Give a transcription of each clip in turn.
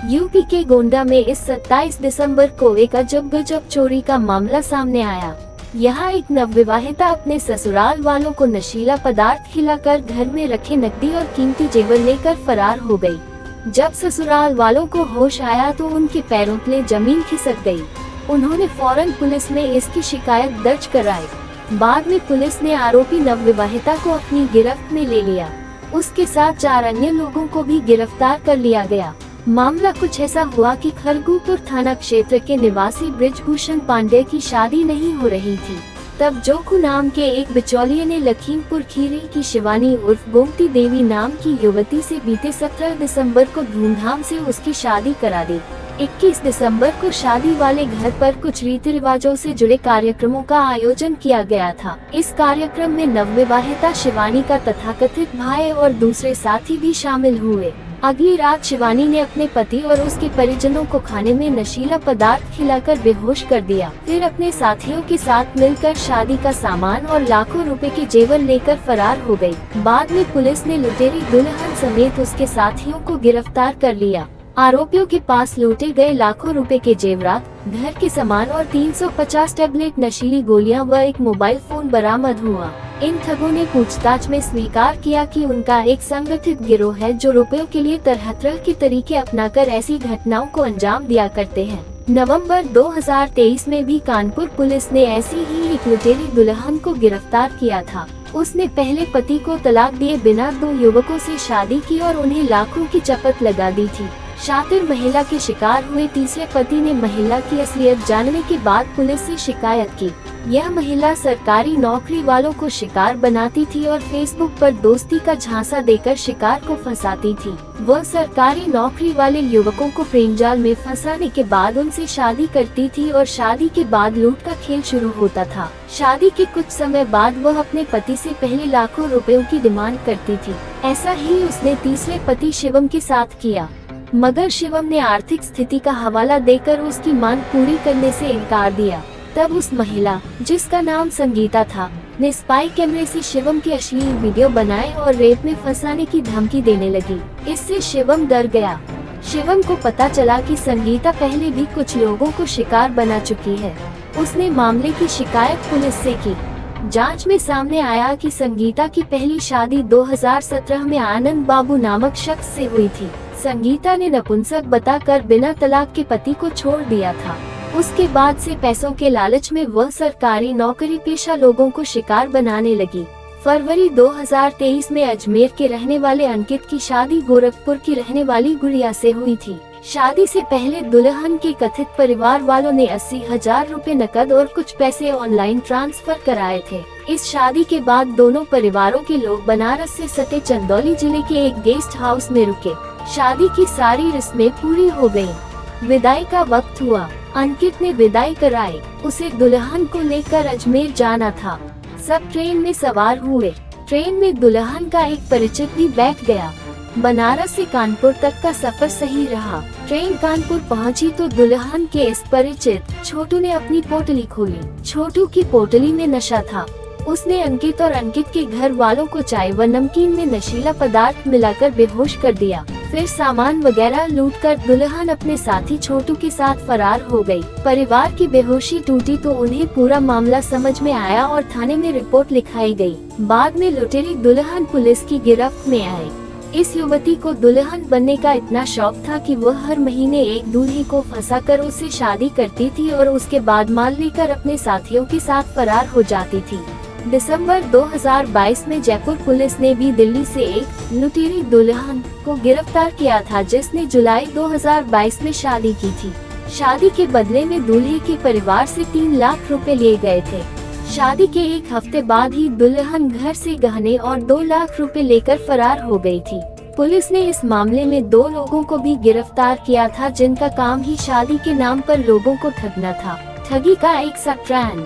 UP के गोंडा में इस 27 दिसंबर को एक अजब गजब चोरी का मामला सामने आया। यहाँ एक नवविवाहिता अपने ससुराल वालों को नशीला पदार्थ खिलाकर घर में रखे नकदी और कीमती जेवर लेकर फरार हो गई। जब ससुराल वालों को होश आया तो उनके पैरों तले जमीन खिसक गई। उन्होंने फौरन पुलिस में इसकी शिकायत दर्ज कराई। बाद में पुलिस ने आरोपी नवविवाहिता को अपनी गिरफ्त में ले लिया। उसके साथ 4 अन्य लोगों को भी गिरफ्तार कर लिया गया। मामला कुछ ऐसा हुआ कि खरगुपुर थाना क्षेत्र के निवासी ब्रिजभूषण पांडे की शादी नहीं हो रही थी। तब जोखू नाम के एक बिचौलिए ने लखीमपुर खीरी की शिवानी उर्फ गोमती देवी नाम की युवती से बीते 17 दिसंबर को धूमधाम से उसकी शादी करा दी। 21 दिसंबर को शादी वाले घर पर कुछ रीति रिवाजों से जुड़े कार्यक्रमों का आयोजन किया गया था। इस कार्यक्रम में नवविवाहिता शिवानी का तथाकथित भाई और दूसरे साथी भी शामिल हुए। अगली रात शिवानी ने अपने पति और उसके परिजनों को खाने में नशीला पदार्थ खिलाकर बेहोश कर दिया। फिर अपने साथियों के साथ मिलकर शादी का सामान और लाखों रुपए के जेवर लेकर फरार हो गई। बाद में पुलिस ने लुटेरी दुल्हन समेत उसके साथियों को गिरफ्तार कर लिया। आरोपियों के पास लूटे गए लाखों रुपए के जेवरात, घर के सामान और 350 टैबलेट नशीली गोलियां व एक मोबाइल फोन बरामद हुआ। इन ठगों ने पूछताछ में स्वीकार किया कि उनका एक संगठित गिरोह है जो रुपयों के लिए तरह-तरह के तरीके अपनाकर ऐसी घटनाओं को अंजाम दिया करते हैं। नवंबर 2023 में भी कानपुर पुलिस ने ऐसी ही एक लुटेरी दुल्हन को गिरफ्तार किया था। उसने पहले पति को तलाक दिए बिना 2 युवकों से शादी की और उन्हें लाखों की चपत लगा दी थी। शातिर महिला के शिकार हुए तीसरे पति ने महिला की असलियत जानने के बाद पुलिस से शिकायत की। यह महिला सरकारी नौकरी वालों को शिकार बनाती थी और फेसबुक पर दोस्ती का झांसा देकर शिकार को फंसाती थी। वह सरकारी नौकरी वाले युवकों को प्रेम जाल में फंसाने के बाद उनसे शादी करती थी और शादी के बाद लूट का खेल शुरू होता था। शादी के कुछ समय बाद वह अपने पति से पहले लाखों रुपयों की डिमांड करती थी। ऐसा ही उसने तीसरे पति शिवम के साथ किया, मगर शिवम ने आर्थिक स्थिति का हवाला देकर उसकी मांग पूरी करने से इनकार दिया। तब उस महिला, जिसका नाम संगीता था, ने स्पाई कैमरे से शिवम के अश्लील वीडियो बनाए और रेप में फंसाने की धमकी देने लगी। इससे शिवम डर गया। शिवम को पता चला कि संगीता पहले भी कुछ लोगों को शिकार बना चुकी है। उसने मामले की शिकायत पुलिस से की। जांच में सामने आया कि संगीता की पहली शादी 2017 में आनंद बाबू नामक शख्स से हुई थी। संगीता ने नपुंसक बताकर बिना तलाक के पति को छोड़ दिया था। उसके बाद से पैसों के लालच में वह सरकारी नौकरी पेशा लोगों को शिकार बनाने लगी। फरवरी 2023 में अजमेर के रहने वाले अंकित की शादी गोरखपुर की रहने वाली गुड़िया से हुई थी। शादी से पहले दुल्हन के कथित परिवार वालों ने 80,000 रुपए नकद और कुछ पैसे ऑनलाइन ट्रांसफर कराए थे। इस शादी के बाद दोनों परिवारों के लोग बनारस से सटे चंदौली जिले के एक गेस्ट हाउस में रुके। शादी की सारी रस्में पूरी हो गयी। विदाई का वक्त हुआ। अंकित ने विदाई कराई। उसे दुल्हन को लेकर अजमेर जाना था। सब ट्रेन में सवार हुए। ट्रेन में दुल्हन का एक परिचित भी बैठ गया। बनारस से कानपुर तक का सफर सही रहा। ट्रेन कानपुर पहुंची तो दुल्हन के इस परिचित छोटू ने अपनी पोटली खोली। छोटू की पोटली में नशा था। उसने अंकित और अंकित के घर वालों को चाय व नमकीन में नशीला पदार्थ मिलाकर बेहोश कर दिया। फिर सामान वगैरह लूटकर दुल्हन अपने साथी छोटू के साथ फरार हो गई। परिवार की बेहोशी टूटी तो उन्हें पूरा मामला समझ में आया और थाने में रिपोर्ट लिखाई गई। बाद में लुटेरी दुल्हन पुलिस की गिरफ्त में आई। इस युवती को दुल्हन बनने का इतना शौक था कि वह हर महीने एक दूल्हे को फंसाकर उससे शादी करती थी और उसके बाद माल लेकर अपने साथियों के साथ फरार हो जाती थी। दिसंबर 2022 में जयपुर पुलिस ने भी दिल्ली से एक लुटेरी दुल्हन को गिरफ्तार किया था जिसने जुलाई 2022 में शादी की थी। शादी के बदले में दूल्हे के परिवार से 3 लाख रुपए लिए गए थे। शादी के एक हफ्ते बाद ही दुल्हन घर से गहने और 2 लाख रुपए लेकर फरार हो गई थी। पुलिस ने इस मामले में 2 लोगों को भी गिरफ्तार किया था जिनका काम ही शादी के नाम पर लोगों को ठगना था। ठगी का एक सा ट्रेंड।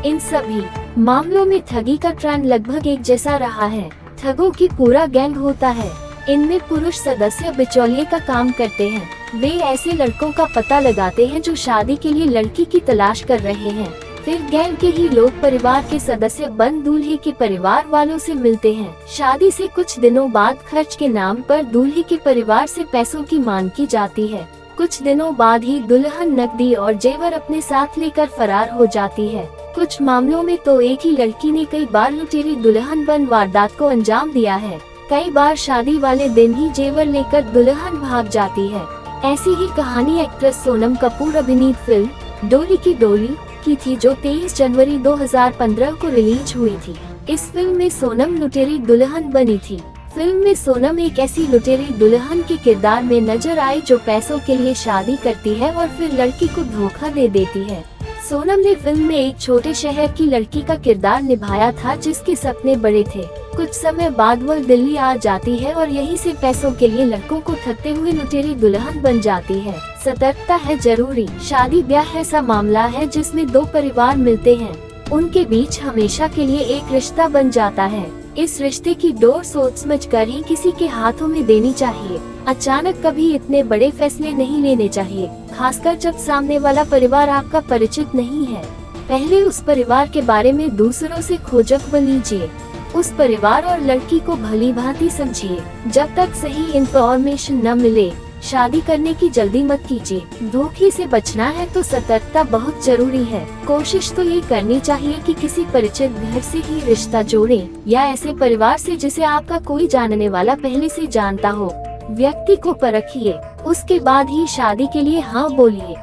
इन सभी मामलों में ठगी का ट्रेंड लगभग एक जैसा रहा है। ठगों की पूरा गैंग होता है। इनमें पुरुष सदस्य बिचौलिए का काम करते हैं। वे ऐसे लड़कों का पता लगाते हैं जो शादी के लिए लड़की की तलाश कर रहे हैं। फिर गैंग के ही लोग परिवार के सदस्य बन दूल्हे के परिवार वालों से मिलते हैं। शादी से कुछ दिनों बाद खर्च के नाम पर दूल्हे के परिवार से पैसों की मांग की जाती है। कुछ दिनों बाद ही दुल्हन नकदी और जेवर अपने साथ लेकर फरार हो जाती है। कुछ मामलों में तो एक ही लड़की ने कई बार लुटेरी दुल्हन बन वारदात को अंजाम दिया है। कई बार शादी वाले दिन ही जेवर लेकर दुल्हन भाग जाती है। ऐसी ही कहानी एक्ट्रेस सोनम कपूर अभिनीत फिल्म डोली की डोली की थी, जो 23 जनवरी 2015 को रिलीज हुई थी। इस फिल्म में सोनम लुटेरी दुल्हन बनी थी। फिल्म में सोनम एक ऐसी लुटेरी दुल्हन के किरदार में नजर आई जो पैसों के लिए शादी करती है और फिर लड़की को धोखा दे देती है। सोनम ने फिल्म में एक छोटे शहर की लड़की का किरदार निभाया था जिसके सपने बड़े थे। कुछ समय बाद वह दिल्ली आ जाती है और यहीं से पैसों के लिए लड़कों को ठगते हुए लुटेरी दुल्हन बन जाती है। सतर्कता है जरूरी। शादी ब्याह ऐसा मामला है जिसमें दो परिवार मिलते हैं, उनके बीच हमेशा के लिए एक रिश्ता बन जाता है। इस रिश्ते की डोर सोच समझ कर ही किसी के हाथों में देनी चाहिए। अचानक कभी इतने बड़े फैसले नहीं लेने चाहिए, खासकर जब सामने वाला आपका परिचित नहीं है। पहले उस परिवार के बारे में दूसरों से खोजखबल लीजिए। उस परिवार और लड़की को भली भांति समझिए। जब तक सही इंफॉर्मेशन न मिले शादी करने की जल्दी मत कीजिए। धोखे से बचना है तो सतर्कता बहुत जरूरी है। कोशिश तो ये करनी चाहिए कि किसी परिचित घर से ही रिश्ता जोड़ें या ऐसे परिवार से जिसे आपका कोई जानने वाला पहले से जानता हो। व्यक्ति को परखिए, उसके बाद ही शादी के लिए हाँ बोलिए।